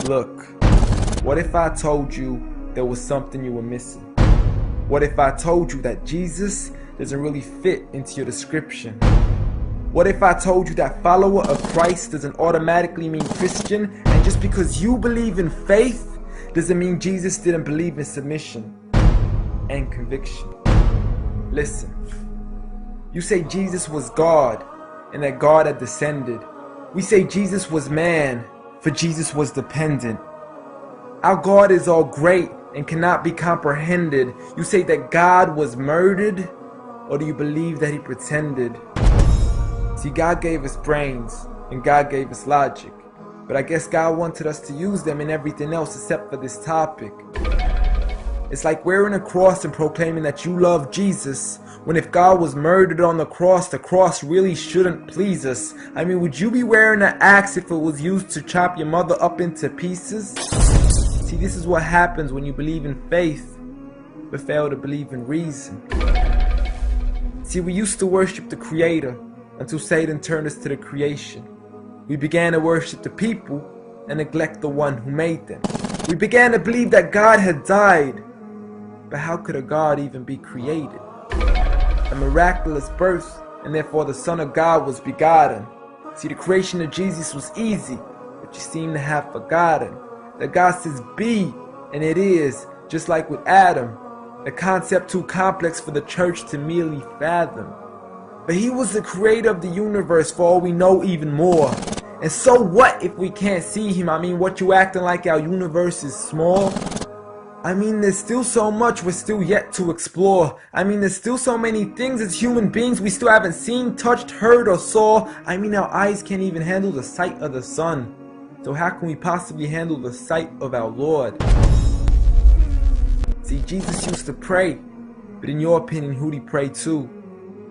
Look, what if I told you there was something you were missing? What if I told you that Jesus doesn't really fit into your description? What if I told you that follower of Christ doesn't automatically mean Christian, and just because you believe in faith doesn't mean Jesus didn't believe in submission and conviction? Listen, you say Jesus was God and that God had descended. We say Jesus was man, for Jesus was dependent. Our God is all great and cannot be comprehended. You say that God was murdered, or do you believe that he pretended? See, God gave us brains and God gave us logic, but I guess God wanted us to use them in everything else except for this topic. It's like wearing a cross and proclaiming that you love Jesus, when if God was murdered on the cross really shouldn't please us. I mean, would you be wearing an axe if it was used to chop your mother up into pieces? See, this is what happens when you believe in faith, but fail to believe in reason. See, we used to worship the Creator until Satan turned us to the creation. We began to worship the people and neglect the one who made them. We began to believe that God had died, but how could a God even be created? A miraculous birth, and therefore the Son of God was begotten. See, the creation of Jesus was easy, but you seem to have forgotten that God says be, and it is, just like with Adam, a concept too complex for the church to merely fathom. But he was the creator of the universe, for all we know, even more. And so what if we can't see him? I mean, what, you acting like our universe is small? I mean, there's still so much we're still yet to explore. I mean, there's still so many things as human beings we still haven't seen, touched, heard, or saw. I mean, our eyes can't even handle the sight of the sun. So how can we possibly handle the sight of our Lord? See, Jesus used to pray, but in your opinion, who'd he pray to?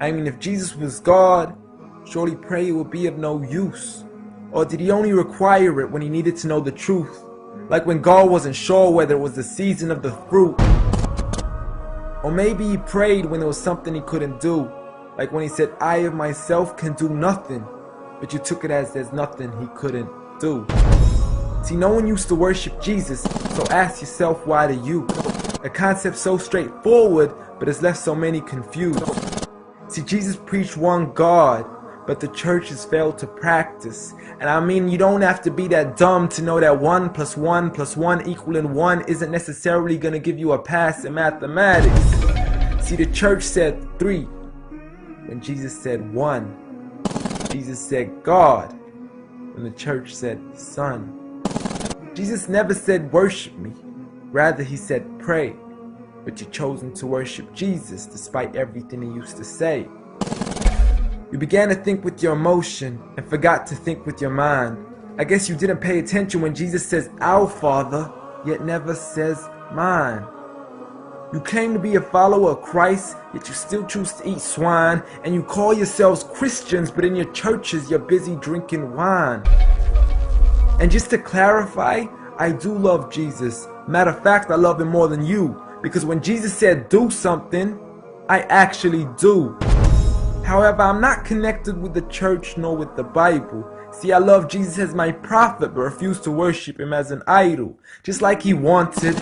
I mean, if Jesus was God, surely prayer would be of no use. Or did he only require it when he needed to know the truth? Like when God wasn't sure whether it was the season of the fruit. Or maybe he prayed when there was something he couldn't do. Like when he said, I of myself can do nothing. But you took it as there's nothing he couldn't do. See, no one used to worship Jesus, so ask yourself, why do you? A concept so straightforward, but has left so many confused. See, Jesus preached one God, but the church has failed to practice. And I mean, you don't have to be that dumb to know that 1 + 1 + 1 equaling 1 isn't necessarily going to give you a pass in mathematics. See, the church said 3 when Jesus said 1. Jesus said God when the church said Son. Jesus never said worship me, rather he said pray. But you've chosen to worship Jesus despite everything he used to say. You began to think with your emotion and forgot to think with your mind. I guess you didn't pay attention when Jesus says our Father, yet never says mine. You claim to be a follower of Christ, yet you still choose to eat swine. And you call yourselves Christians, but in your churches you're busy drinking wine. And just to clarify, I do love Jesus. Matter of fact, I love him more than you. Because when Jesus said do something, I actually do. However, I'm not connected with the church nor with the Bible. See, I love Jesus as my prophet, but refuse to worship him as an idol, just like he wanted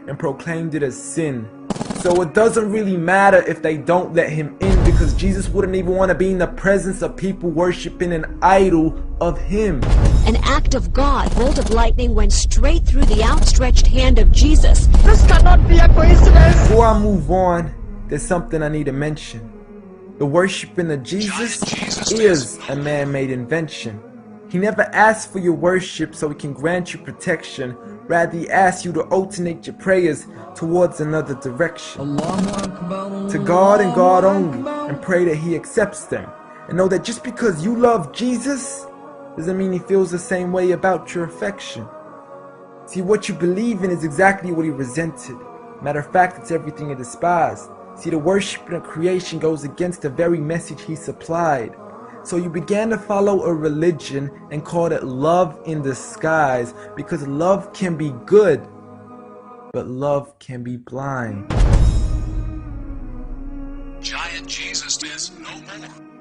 and proclaimed it as sin. So it doesn't really matter if they don't let him in, because Jesus wouldn't even want to be in the presence of people worshiping an idol of him. An act of God, bolt of lightning went straight through the outstretched hand of Jesus. This cannot be a coincidence. Before I move on, there's something I need to mention. The worshiping of Jesus is a man-made invention. He never asked for your worship so he can grant you protection. Rather, he asks you to alternate your prayers towards another direction. To God and God only, and pray that he accepts them. And know that just because you love Jesus doesn't mean he feels the same way about your affection. See, what you believe in is exactly what he resented. Matter of fact, it's everything he despised. See, the worshiping of creation goes against the very message he supplied. So you began to follow a religion and called it love in disguise, because love can be good, but love can be blind. Giant Jesus is no more.